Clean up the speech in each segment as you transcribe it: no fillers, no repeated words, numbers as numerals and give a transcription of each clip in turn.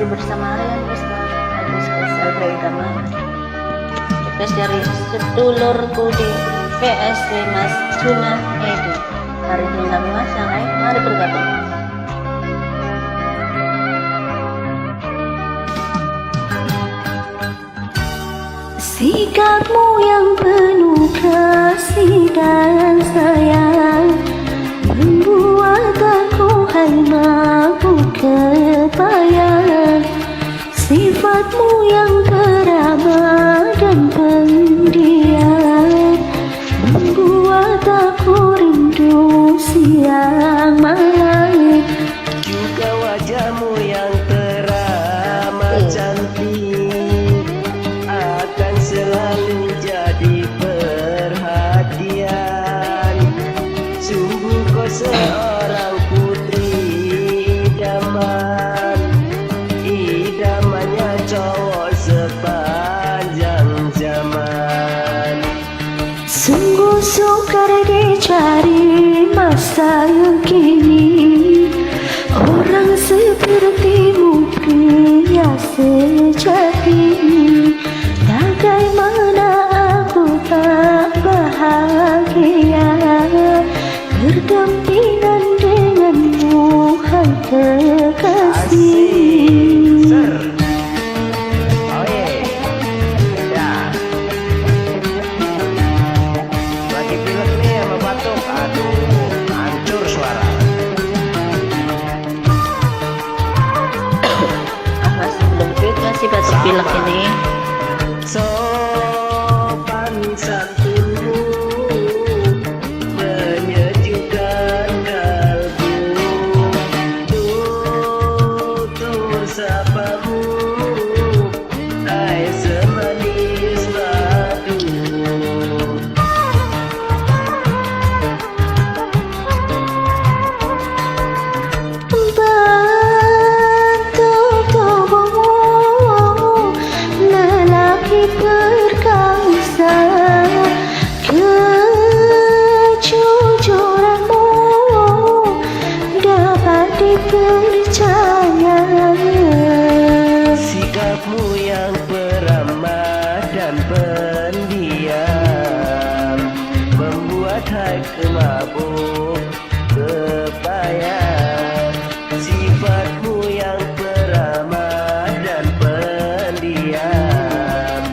masih bersama Rian Wisma, lagu spesial Drama. Request dari sedulurku di PSC Mas Juna Edi. Hari ini kami Mas yang lain, mari bergabung. Sikapmu yang penuh kasih dan sayang membuat aku mabuk kebayang. Sifatmu yang ramah dan pendiam membuat aku rindu siang malam. Juga wajahmu yang teramat cantik akan selalu jadi perhatian. Sungguh kau seorang putri idaman, idamannya cowok sepanjang zaman. Sungguh sukar dicari masa yang kini, orang sepertimu pria sejati. Bagaimana aku tak bahagia berdampingan denganmu, hai kekasih. Oh yeah. Ya. Lagi pilek nih sama batuk. Aduh, hancur suara. Masih belum fit masih batuk pilek ini. Sopan santunmu menyejukkan kalbu, tutur sapamu, hai semanis madu. Bentuk tubuhmu lelaki perkasa, kejujuranmu dapat dipercaya. Sikapmu yang peramah dan pendiam membuat hati mabuk kepayang. Sifatmu yang peramah dan pendiam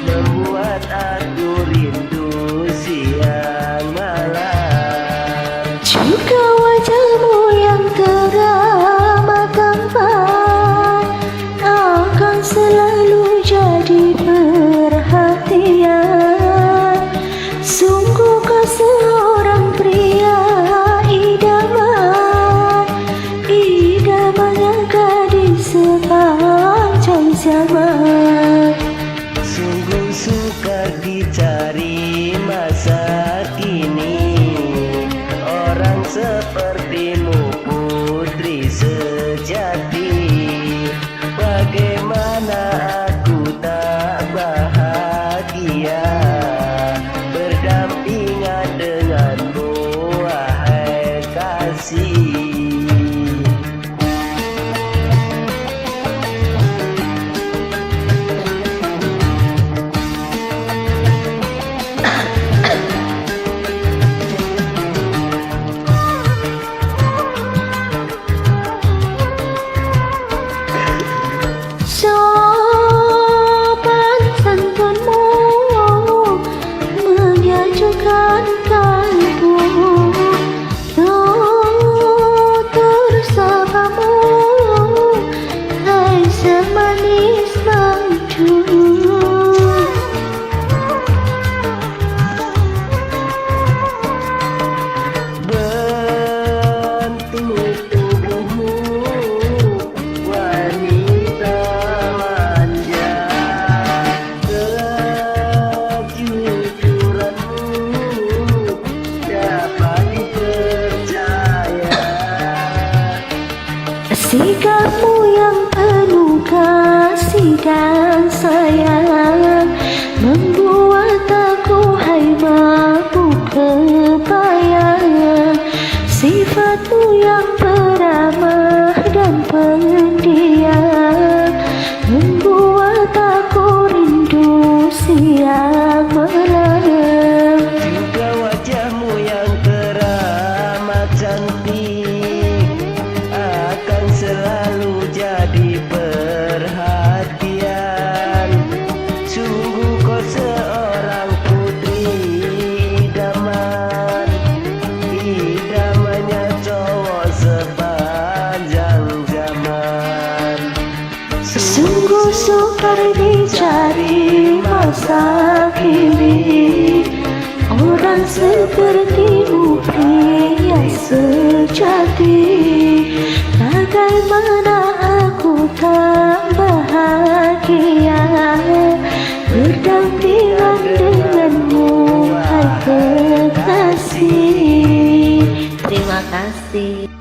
membuat aku rindu siang malam. Juga wajahmu yang teramat tampan akan selalu jadi perhatian. Sungguh kau seorang pria idaman, idamannya gadis sepanjang zaman. Sungguh sukar dicari masa kini, orang sepertimu putri sejati. Bagaimana aku tak bahagia berdampingan denganmu, wahai kasih. Sopan santunmu menyejukkan kalbu, tutur sapamu, hai semanis madu. Bentuk tubuhmu wanita manja, kejujuranmu dapat dipercaya. Sikapmu yang penuh kasih dan sayang membuat aku mabuk kebayang. Sifatmu yang peramah dan pendiam Idamannya cowok sepanjang zaman. Sungguh sukar dicari masa kini orang sepertimu pria sejati. Bagaimana aku tak bahagia berdampingan denganmu, hai kekasih. Terima kasih.